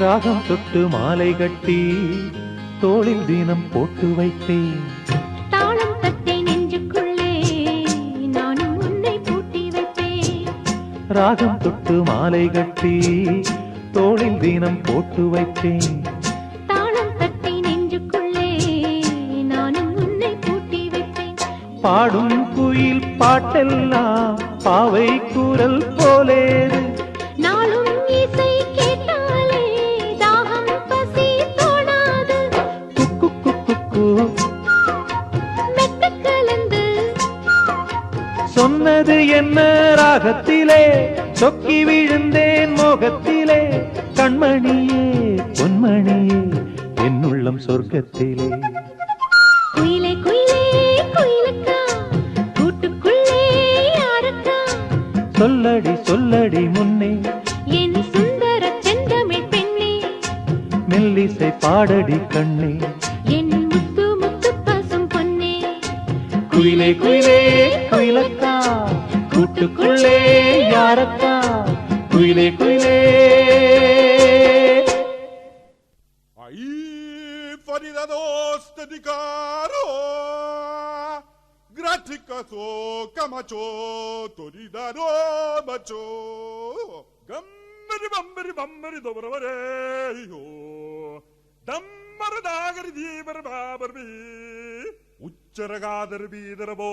ராகம் தொட்டு மாலை கட்டி தோளில் தினம் போட்டு வைத்தேன். தாளம் தட்டி நெஞ்சுக்குள்ளே நானும் உன்னை பூட்டி வைப்பேன். ராகம் தொட்டு மாலை கட்டி தோளில் தினம் போட்டு வைத்தேன். தாளம் தட்டி நெஞ்சுக்குள்ளே நானும் உன்னை பூட்டி வைப்பேன். பாடும் குயில் பாட்டெல்லாம் பாவை குரல் போலேது, நாளும் இசை கேட்டாலே தாகம் பசி தோணாது. குக்கு குக்கு மெட்டு கலந்து சொன்னது என்ன ராகத்திலே, சொக்கி விழுந்தேன் மோகத்திலே. கண்மணியே பொன்மணியே என்னுள்ளம் சொர்க்கத்திலே. குயிலே குயிலே குயிலக்கா, கூட்டுக்குள்ளே யாரக்கா, சொல்லடி சொல்லடி முன்னே என் சுந்தர செந்தமிழ் பெண்ணே, மெல்லிசை பாடடி கண்ணே. என் முத்து முத்து பசும் பொன்னே. குயிலே குயிலே குயிலக்கா, கூட்டுக்குள்ளே யாரக்கா, குயிலே குயிலே. Maridados di caro, graticato, camacho, toridaro, macho, gambari bambari dobravare, dammaradagari di barbabarbi, uccaragadari darabo.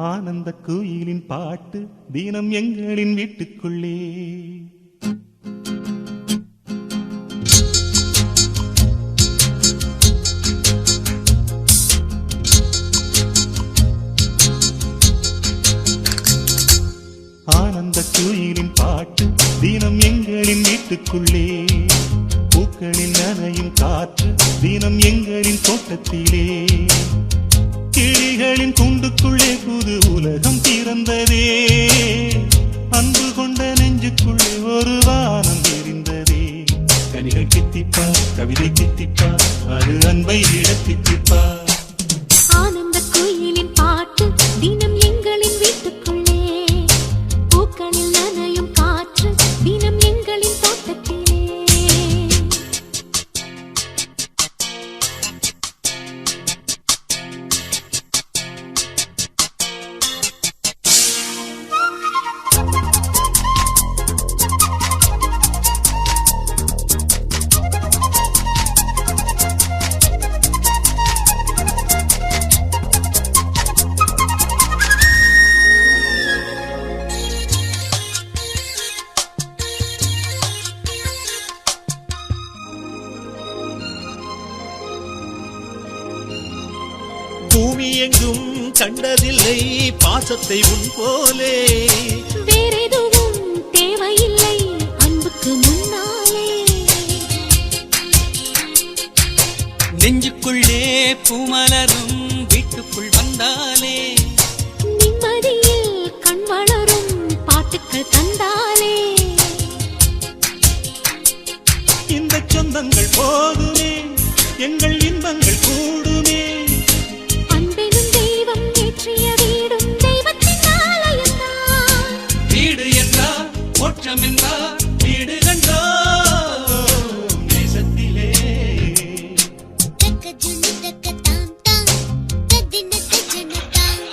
ஆனந்த குயிலின் பாட்டு தினம் எங்களின் வீட்டுக்குள்ளே ஆனந்த குயிலின் பாட்டு தினம் எங்களின் வீட்டுக்குள்ளே பூக்களில் நனையும் காற்று தினம் எங்களின் தோட்டத்திலே கிளிகளின் கூண்டுக்குள்ளே புது உலகம் பிறந்ததே அன்பு கொண்ட நெஞ்சுக்குள்ளே ஒரு வானம் தெரிந்ததே கனிகள் கித்திப்பா கவிதை கித்திப்பா அது அன்பை விட கித்திப்பா ஆனந்த குயிலின் பாட்டு தினம் எங்களின் வீட்டுக்குள்ளே பூக்களில் நனையும் காற்று தினம் எங்களின் தோட்டத்திலே பூமி எங்கும் கண்டதில்லை பாசத்தை உன் போலே வேறெதுவும் தேவையில்லை அன்புக்கு முன்னாலே நெஞ்சுக்குள்ளே பூமலரும் வீட்டுக்குள் வந்தாலே நிம்மதியில் கண் வளரும் பாட்டுக்கள் தந்தாலே இந்த சொந்தங்கள் போதுமே எங்கள் இன்பங்கள் கூடுமே அன்பெனும் தெய்வம் ஏற்றிய வீடும் தெய்வத்தின் ஆலயம்தான் வீடு என்றார் மோட்சம் என்றார் வீடு கண்டோம் தேசத்திலே தக்கஜுனு தக்கதாம் தாம் தத்தின தஜனதாம்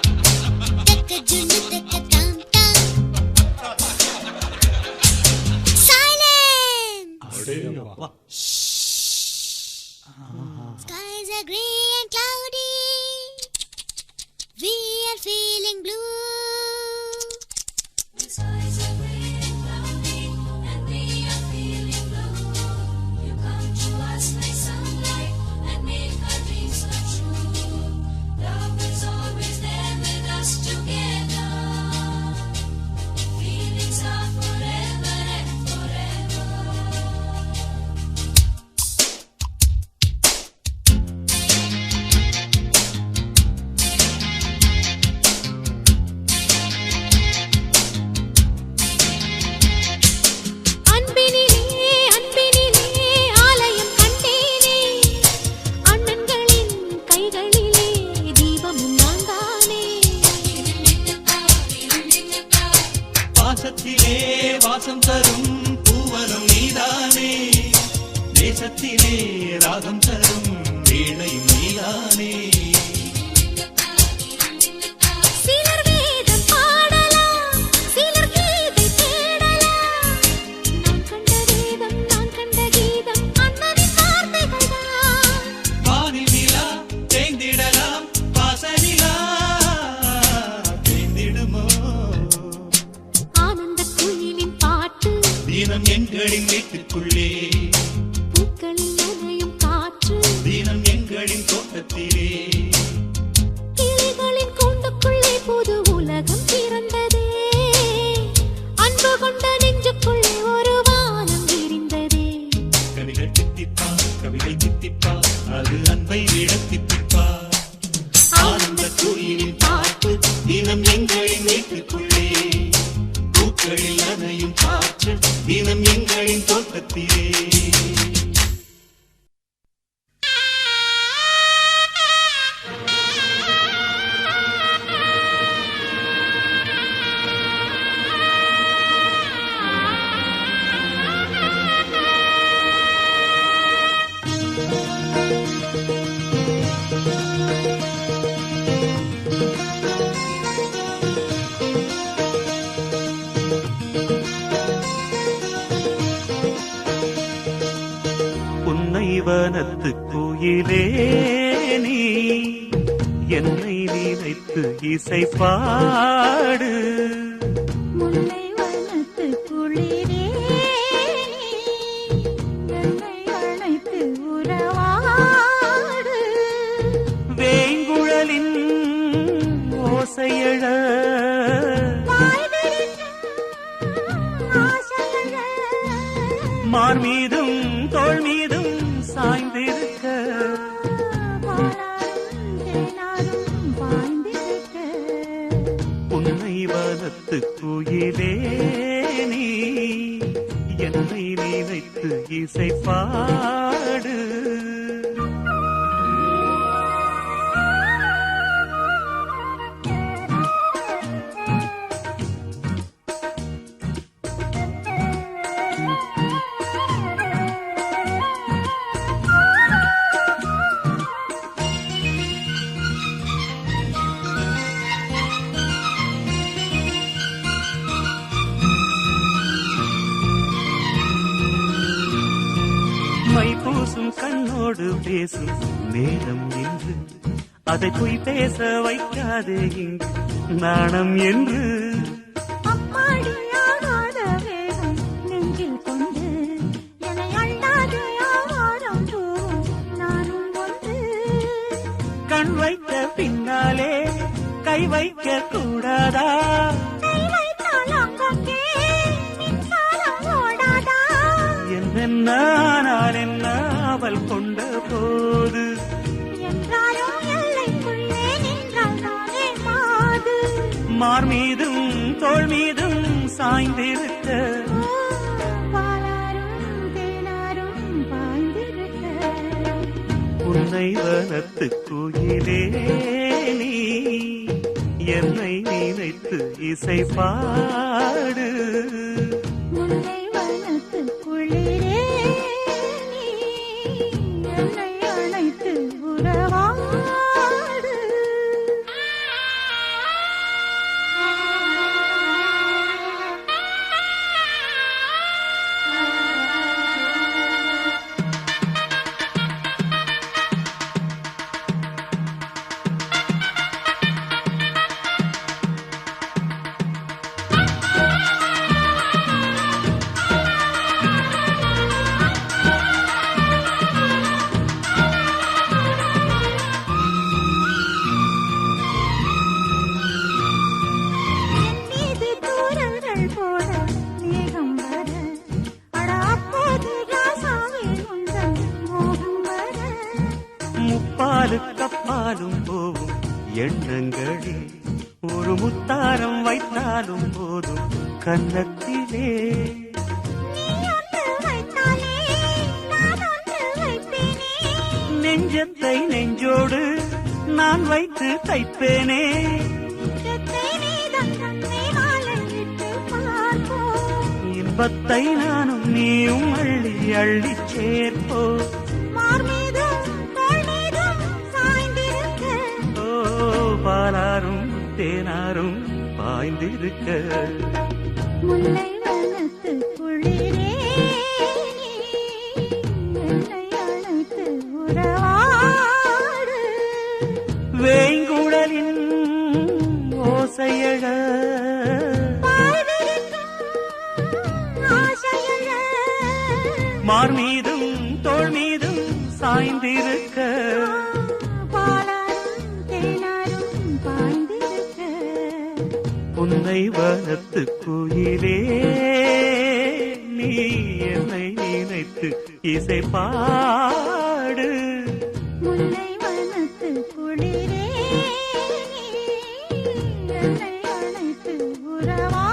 தக்கஜுனு தக்கதாம் தாம் silence Skies are grey and cloudy. We are feeling blue. The skies are grey and cloudy, and we are feeling blue. You come to us like sunlight and make our dreams come true. Love is always there with us together. Feelings are forever and forever. பாசத்திலே வாசம் தரும் பூவனம் நீதானே தேசத்திலே ராகம் தரும் வீணையும் நீதானே சிலர் வேதம் பாடலாம் சிலர் கீதை தேடலாம் நான் கண்ட வேதம் நான் கண்ட கீதம் அண்ணனின் வார்த்தைகள்தான் வானில் நிலா தேய்ந்திடலாம் பாசனிலா தேய்ந்திடுமோ ஆனந்த குயிலின் பாட்டு தினம் எங்களின் வீட்டுக்குள்ளே பூக்களில் நனையும் காற்று தினம் எங்களின் தோட்டத்திலே புன்னை வனத்து கோயிலே நீ என்னை நினைத்து இசை பாடு. முல்லை வனத்து குளிரே என்னை அழைத்து உறவாடு. வேங்குழலின் ஓசையழ மார் மீதும் தோள் மீதும் சாய்ந்திருக்க. புன்னை வனத்து குயிலே நீ என்னை நினைத்து இசை பாடு. மை பூசும் கண்ணோடு பேசும் நேரம் என்று அதை பொய் பேச வைக்காதே இங்கு நாணம் என்று. அம்மாடியாகாத வேகம் நெஞ்சில் கொண்டு என்னை அள்ளாதே ஆவாரம் தூவும் நானும் ஒன்று. கண் வைத்த பின்னாலே கை வைக்க கூடாதா? கை வைத்தால் அங்கங்கே மின்சாரம் ஓடாதா? என்னென்ன நான் என்ன அவள் கொண்ட போது என்றாலும் எல்லைக்குள்ளே நின்றால் நானே மாது. மார் மீதும் தோள் மீதும் சாய்ந்திருக்க. பாலாரும் தேனாரும் பாய்ந்திருக்க. புன்னை வனத்து கோயிலே நீ என்னை நினைத்து இசை பாடு. முல்லை வனத்து குளிரே நீ என்னை அழைத்து உறவாடு. என் மீது தூறல்கள் போட மேகம் வர. அட அப்போது ராசாவே உந்தன் மோகம் வர. முப்பாலு கப்பாலும் போவும் எண்ணங்களே ஒரு முத்தாரம் வைத்தாலும் போதும் கன்னத்திலே. நீ ஒன்று வைத்தாலே நான் ஒன்று வைப்பேனே. நெஞ்சத்தை நெஞ்சோடு நான் வைத்து தைப்பேனே. நிஜத்தை நீதான் கண்ணை மாலையிட்டு பார்ப்போம். இன்பத்தை நானும் நீயும் அள்ளி அள்ளி சேர்ப்போ. மார் மீதும் தோள் மீதும் சாய்ந்திருக்க. ஓ பாலாரும் தேனாரும் பாய்ந்திருக்க. முல்லை வனத்து குளிரே நீ என்னை அழைத்து உறவாடு. வேங்குழலின் ஓசையழ பாய்விரிக்கும் ஆசையழ. மார் மீதும் தோள் மீதும் சாய்ந்திருக்க. பாலாரும் தேனாரும் பாய்ந்திருக்க. புன்னை வனத்து கோயிலே நீ என்னை நினைத்து இசை பாடு. முல்லை வனத்து குளிரே நீ என்னை அழைத்து உறவாடு.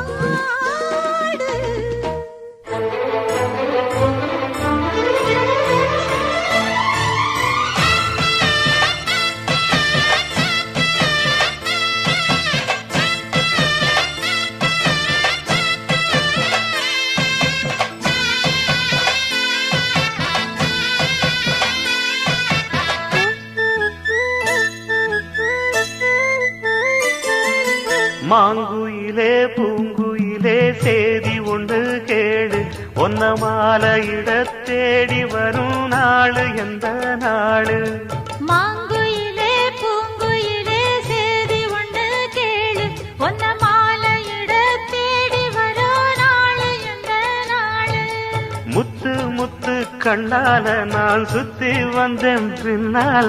மாங்குயிலே பூங்குயிலே சேதி ஒன்று கேளு. ஒன்ன பொன்ன மாலையிட தேடி வரும் நாளு எந்த நாளு மாங்குயிலே பூங்குயிலே சேதி ஒன்று கேளு ஒன்ன மாலையிட தேடி வரும் நாளு எந்த நாளு முத்து முத்து கண்ணால நான் சுத்தி வந்தேன் பின்னால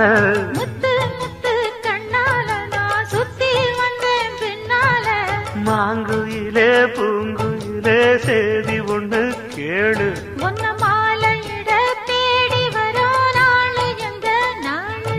முத்து முத்து கண்ணால நான் சுத்தி வந்தேன் பின்னால மாங்குயிலே பூங்குயிலே சேதி ஒன்று கேளு ஒன்ன மாலையிட தேடி வரும் நாளு எந்த நாளு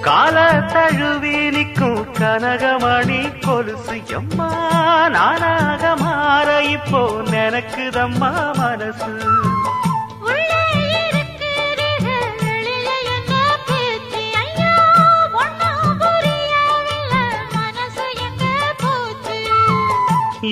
கால தழுவி நிற்கும் கனகமணி கொலுசு எம்மா நானாக மாற இப்போ நினைக்குதம்மா மனசு உள்ளே இருக்கிறீங்க வெளியில என்ன பேச்சு ஐயோ ஒண்ணும் புரியவில்லை மனசு எங்க போச்சு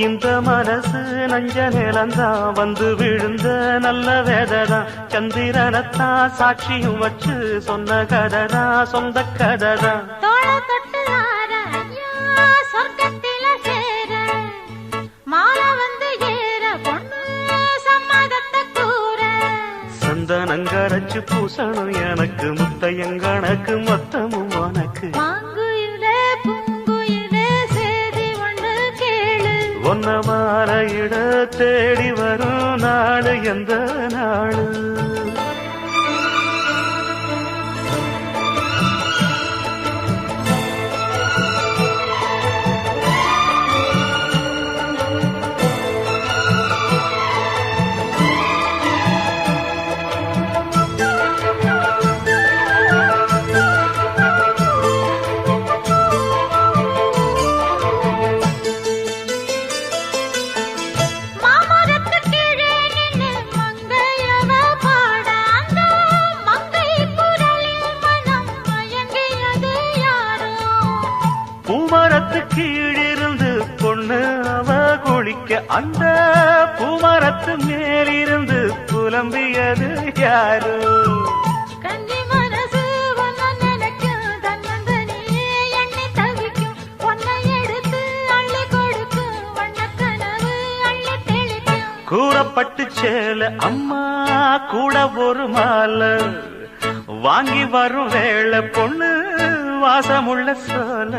இந்த மனசு நஞ்ச நிலந்தான் வந்து விழுந்த நல்ல வேததான் சந்திரனத்தான் சாட்சியும் வச்சு சொன்ன கதைதான் சொந்த கதைதான் தோள தொட்டு ஆற ஐயா சொர்க்கத்தில சேர மாலை வந்து ஏற பொண்ணு சம்மதத்தை கூற சந்தனங்கரைச்சு பூசணும் எனக்கு முத்தையங்கணக்கு மொத்தமும் உனக்கு மாங்குயிலே பூங்குயிலே சேதி ஒன்று கேளு ஒன்ன மாலையிட தேடி வரும் நாடு எந்த நாடு மாமரத்து கீழே நின்னு மங்கையவ பாட அந்த மங்கை குரலில் மனம் மயங்கியது யாரோ பூமரத்து கீழிருந்து பொண்ணு அவ குளிக்க அந்த பூமரத்து மேலிருந்து புலம்பியது யாரு கன்னி மனசு ஒன்ன நினைக்கும் தன்னந்தனியே எண்ணி தவிக்கும் ஒன்னை எடுத்து அள்ளி கொடுக்கும் வண்ணக்கனவு அள்ளி தெளிக்கும் கூறப்பட்டு சேல அம்மா கூட ஒரு மாலை வாங்கி வரும் வேளை பொண்ணு வாசமுள்ள சோல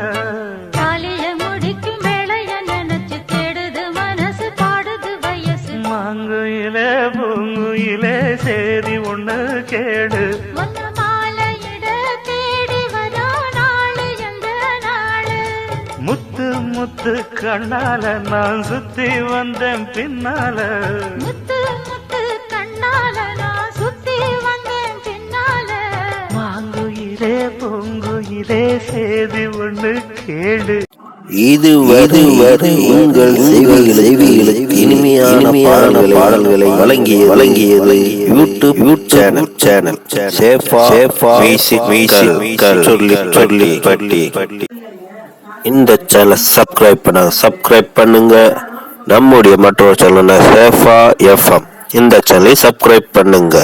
தாலிய முடிக்கும் வேளைய நினைச்சு தேடுது மனசு பாடுது வயசு மாங்குயிலே பூங்குயிலே சேதி ஒண்ணு கேடு ஒன்ன மாலையிட தேடி வரும் நாளு எந்த நாளு முத்து முத்து கண்ணால நான் சுத்தி வந்தேன் பின்னால முத்து முத்து கண்ணால நான் சுத்தி வந்தேன் பின்னால மாங்குயிலே பூங்குயிலே சேதி ஒண்ணு கேடு இதுவரை உங்கள் செவிகளுக்கு இனிமையான பாடல்களை வழங்கியது யூடியூப் சேனல் சேஃபா மியூசிக்கல் சொல்லி பட்டி. இந்த சேனல் சப்ஸ்கிரைப் பண்ணுங்க. நம்முடைய மற்றொரு சேனல் சேஃபா எஃப்எம். இந்த சேனலை சப்ஸ்கிரைப் பண்ணுங்க.